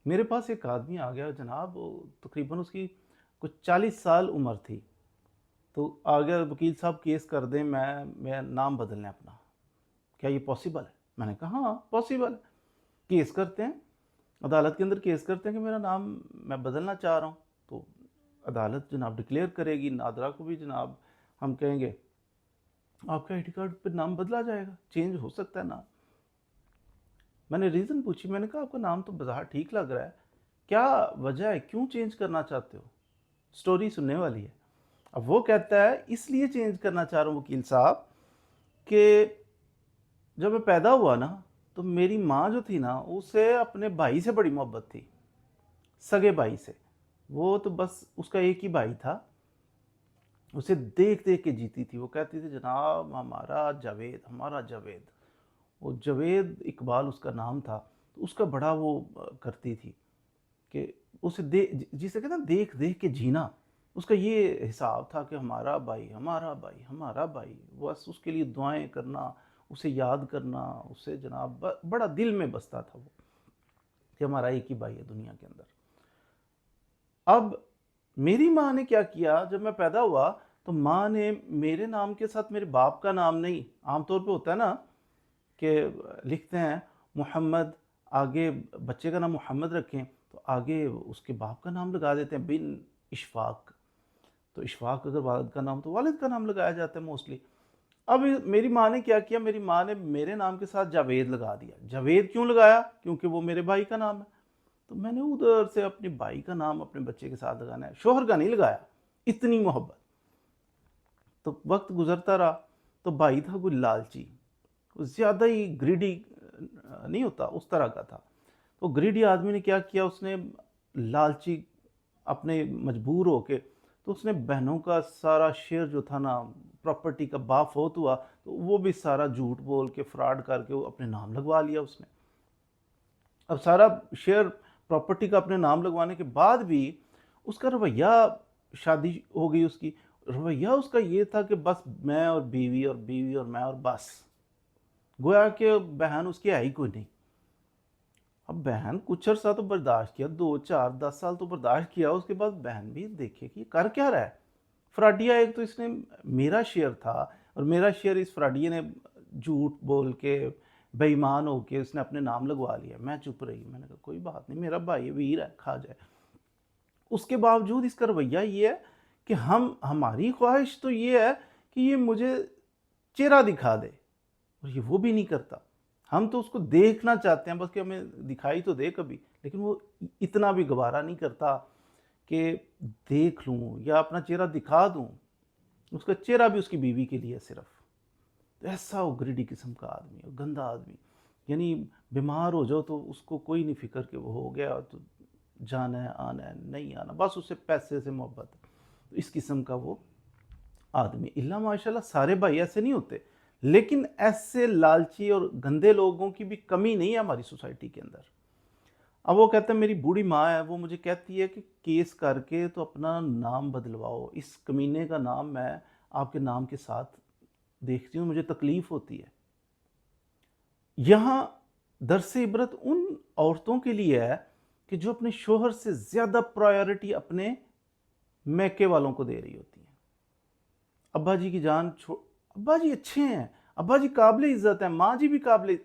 میرے پاس ایک آدمی آ گیا جناب، تقریباً اس کی کچھ 40 سال عمر تھی، تو آ گیا وکیل صاحب کیس کر دیں، میں نام بدل لیں اپنا، کیا یہ پاسبل ہے؟ میں نے کہا ہاں پاسبل ہے، کیس کرتے ہیں، عدالت کے اندر کیس کرتے ہیں کہ میرا نام میں بدلنا چاہ رہا ہوں، تو عدالت جناب ڈکلیئر کرے گی، نادرا کو بھی جناب ہم کہیں گے آپ کا آئی ڈی کارڈ پہ نام بدلا جائے گا، چینج ہو سکتا ہے نام۔ میں نے ریزن پوچھی، میں نے کہا آپ کا نام تو بظاہر ٹھیک لگ رہا ہے، کیا وجہ ہے، کیوں چینج کرنا چاہتے ہو؟ سٹوری سننے والی ہے۔ اب وہ کہتا ہے اس لیے چینج کرنا چاہ رہا ہوں وکیل صاحب کہ جب میں پیدا ہوا نا تو میری ماں جو تھی نا اسے اپنے بھائی سے بڑی محبت تھی، سگے بھائی سے، وہ تو بس اس کا ایک ہی بھائی تھا، اسے دیکھ دیکھ کے جیتی تھی۔ وہ کہتی تھی جناب ہمارا جاوید، ہمارا جاوید، وہ جاوید اقبال اس کا نام تھا، تو اس کا بڑا وہ کرتی تھی کہ اسے جسے کہتے ہیں دیکھ دیکھ کے جینا، اس کا یہ حساب تھا کہ ہمارا بھائی، ہمارا بھائی، ہمارا بھائی، بس اس کے لیے دعائیں کرنا، اسے یاد کرنا، اسے جناب بڑا دل میں بستا تھا وہ کہ ہمارا ایک ہی بھائی ہے دنیا کے اندر۔ اب میری ماں نے کیا کیا، جب میں پیدا ہوا تو ماں نے میرے نام کے ساتھ میرے باپ کا نام نہیں، عام طور پہ ہوتا ہے نا کہ لکھتے ہیں محمد، آگے بچے کا نام محمد رکھیں تو آگے اس کے باپ کا نام لگا دیتے ہیں بن اشفاق، تو اشفاق اگر والد کا نام تو والد کا نام لگایا جاتا ہے موسٹلی۔ اب میری ماں نے کیا کیا، میری ماں نے میرے نام کے ساتھ جاوید لگا دیا۔ جاوید کیوں لگایا؟ کیونکہ وہ میرے بھائی کا نام ہے، تو میں نے ادھر سے اپنے بھائی کا نام اپنے بچے کے ساتھ لگانا ہے، شوہر کا نہیں لگایا، اتنی محبت۔ تو وقت گزرتا رہا تو بھائی تھا کوئی لالچی، زیادہ ہی گریڈی نہیں ہوتا اس طرح کا تھا، تو گریڈی آدمی نے کیا کیا، اس نے لالچی اپنے مجبور ہو کے تو اس نے بہنوں کا سارا شیئر جو تھا نا پراپرٹی کا، باپ فوت ہوا تو وہ بھی سارا جھوٹ بول کے فراڈ کر کے وہ اپنے نام لگوا لیا اس نے۔ اب سارا شیئر پراپرٹی کا اپنے نام لگوانے کے بعد بھی اس کا رویہ، شادی ہو گئی اس کی، رویہ اس کا یہ تھا کہ بس میں اور بیوی اور بیوی اور میں اور بس، گویا کہ بہن اس کی ہے ہی کوئی نہیں۔ اب بہن کچھ عرصہ تو برداشت کیا، 2 4 10 سال تو برداشت کیا، اس کے بعد بہن بھی دیکھے کہ کر کیا رہا ہے فراڈیا۔ ایک تو اس نے میرا شیئر تھا اور میرا شیئر اس فراڈیا نے جھوٹ بول کے بے ایمان ہو کے اس نے اپنے نام لگوا لیا۔ میں چپ رہی، میں نے کہا کوئی بات نہیں، میرا بھائی ویر ہے، کھا جائے۔ اس کے باوجود اس کا رویہ یہ ہے کہ ہماری خواہش تو یہ ہے کہ یہ مجھے چہرہ دکھا دے، اور یہ وہ بھی نہیں کرتا۔ ہم تو اس کو دیکھنا چاہتے ہیں بس کہ ہمیں دکھائی تو دے کبھی، لیکن وہ اتنا بھی گوارا نہیں کرتا کہ دیکھ لوں یا اپنا چہرہ دکھا دوں۔ اس کا چہرہ بھی اس کی بیوی کے لیے صرف۔ ایسا وہ گریڈی قسم کا آدمی، گندا آدمی، یعنی بیمار ہو جاؤ تو اس کو کوئی نہیں فکر کہ وہ ہو گیا تو جانا ہے آنا ہے نہیں آنا، بس اسے پیسے سے محبت ہے۔ تو اس قسم کا وہ آدمی، اللہ ماشاءاللہ سارے بھائی ایسے نہیں ہوتے، لیکن ایسے لالچی اور گندے لوگوں کی بھی کمی نہیں ہے ہماری سوسائٹی کے اندر۔ اب وہ کہتا ہے میری بوڑھی ماں ہے، وہ مجھے کہتی ہے کہ کیس کر کے تو اپنا نام بدلواؤ، اس کمینے کا نام میں آپ کے نام کے ساتھ دیکھتی ہوں، مجھے تکلیف ہوتی ہے۔ یہاں درس عبرت ان عورتوں کے لیے ہے کہ جو اپنے شوہر سے زیادہ پرائیورٹی اپنے میکے والوں کو دے رہی ہوتی ہیں۔ ابا جی کی جان ابا جی اچھے ہیں، ابا جی قابل عزت ہیں، ماں جی بھی قابل،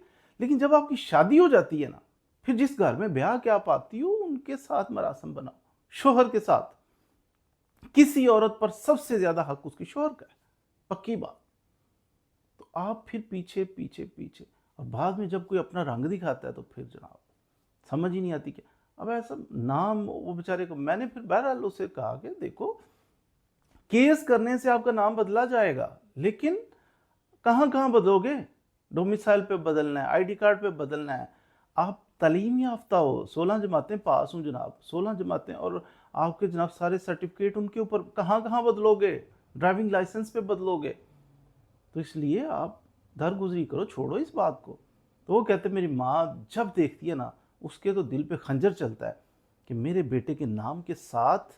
لیکن جب آپ کی شادی ہو جاتی ہے نا، پھر جس گھر میں بیاہ کے آپ آتی ہو ان کے ساتھ مراسم بناؤ، شوہر کے ساتھ۔ کسی عورت پر سب سے زیادہ حق اس کے شوہر کا ہے، پکی بات۔ تو آپ پھر پیچھے پیچھے پیچھے، اور بعد میں جب کوئی اپنا رنگ دکھاتا ہے تو پھر جناب سمجھ ہی نہیں آتی کہ اب ایسا نام وہ بیچارے کو۔ میں نے پھر بہرحال اسے کہا کہ دیکھو کیس کرنے سے آپ کا نام بدلا جائے گا، لیکن کہاں کہاں بدلو گے؟ ڈومیسائل پہ بدلنا ہے، آئی ڈی کارڈ پہ بدلنا ہے۔ آپ تعلیم یافتہ ہو، 16 جماعتیں پاس ہوں جناب، 16 جماعتیں، اور آپ کے جناب سارے سرٹیفکیٹ ان کے اوپر، کہاں کہاں بدلو گے؟ ڈرائیونگ لائسنس پہ بدلو گے؟ تو اس لیے آپ درگزری کرو، چھوڑو اس بات کو۔ تو وہ کہتے میری ماں جب دیکھتی ہے نا اس کے تو دل پہ خنجر چلتا ہے کہ میرے بیٹے کے نام کے ساتھ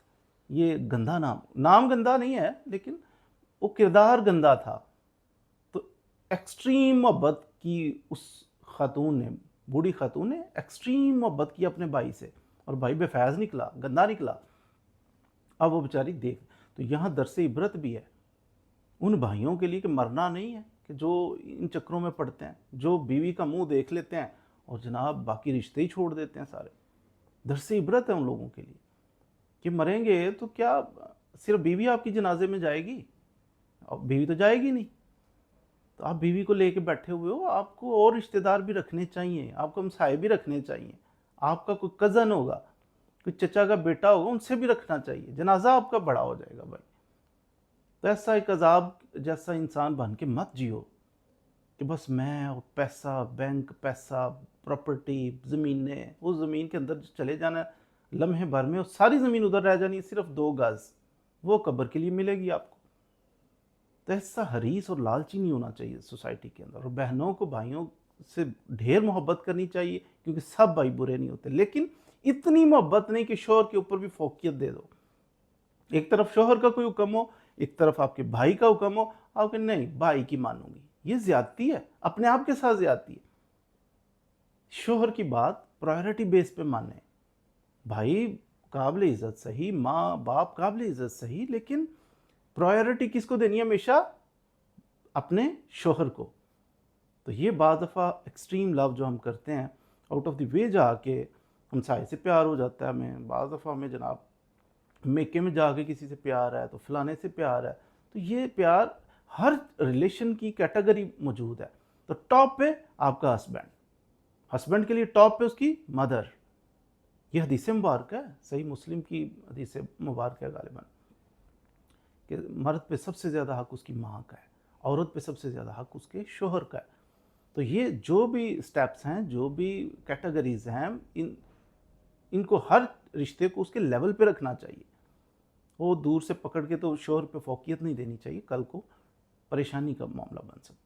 یہ گندا نام گندا نہیں ہے لیکن وہ کردار گندا تھا۔ تو ایکسٹریم محبت کی اس خاتون نے، بوڑھی خاتون نے ایکسٹریم محبت کی اپنے بھائی سے، اور بھائی بے فیض نکلا، گندا نکلا، اب وہ بیچاری دیکھ. تو یہاں درس عبرت بھی ہے ان بھائیوں کے لیے کہ مرنا نہیں ہے، کہ جو ان چکروں میں پڑتے ہیں، جو بیوی کا منہ دیکھ لیتے ہیں اور جناب باقی رشتے ہی چھوڑ دیتے ہیں سارے. درس عبرت ہے ان لوگوں کے لیے کہ مریں گے تو کیا صرف بیوی آپ کی جنازے میں جائے گی؟ بیوی تو جائے گی نہیں. تو آپ بیوی کو لے کے بیٹھے ہوئے ہو، آپ کو اور رشتہ دار بھی رکھنے چاہیے، آپ کو ہمسائے بھی رکھنے چاہیے، آپ کا کوئی کزن ہوگا، کوئی چچا کا بیٹا ہوگا، ان سے بھی رکھنا چاہیے. جنازہ آپ کا بڑا ہو جائے گا بھائی. تو ایسا ایک عذاب جیسا انسان بن کے مت جیو کہ بس میں اور پیسہ، بینک پیسہ، پراپرٹی، زمینیں، اس زمین کے اندر چلے جانا لمحے بھر میں، اور ساری زمین ادھر رہ جانی صرف 2 گز، وہ قبر کے لیے ملے گی آپ کو. تو ایسا حریص اور لالچی نہیں ہونا چاہیے سوسائٹی کے اندر. اور بہنوں کو بھائیوں سے ڈھیر محبت کرنی چاہیے، کیونکہ سب بھائی برے نہیں ہوتے، لیکن اتنی محبت نہیں کہ شوہر کے اوپر بھی فوقیت دے دو. ایک طرف شوہر کا کوئی حکم ہو، ایک طرف آپ کے بھائی کا حکم ہو، آپ کہ نہیں بھائی کی مانوں گی. یہ زیادتی ہے، اپنے آپ کے ساتھ زیادتی ہے. شوہر کی بات پرائیورٹی بیس پہ مانیں. بھائی قابل عزت صحیح، ماں باپ قابل عزت صحیح، لیکن پرائیورٹی کس کو دینی ہے؟ ہمیشہ اپنے شوہر کو. تو یہ بعض دفعہ ایکسٹریم لو جو ہم کرتے ہیں، آؤٹ آف دی وے جا کے ہمسائے سے پیار ہو جاتا ہے ہمیں، بعض دفعہ ہمیں جناب میکے میں جا کے کسی سے پیار ہے، تو فلانے سے پیار ہے. تو یہ پیار ہر ریلیشن کی کیٹیگری موجود ہے. تو ٹاپ پہ آپ کا ہسبینڈ کے لیے ٹاپ پہ اس کی مدر. یہ حدیث مبارک ہے، صحیح مسلم کی حدیث مبارک ہے غالباً، کہ مرد پہ سب سے زیادہ حق اس کی ماں کا ہے، عورت پہ سب سے زیادہ حق اس کے شوہر کا ہے. تو یہ جو بھی سٹیپس ہیں، جو بھی کیٹیگریز ہیں، ان کو ہر رشتے کو اس کے لیول پہ رکھنا چاہیے. وہ دور سے پکڑ کے تو شوہر پہ فوقیت نہیں دینی چاہیے، کل کو پریشانی کا معاملہ بن سکتا ہے.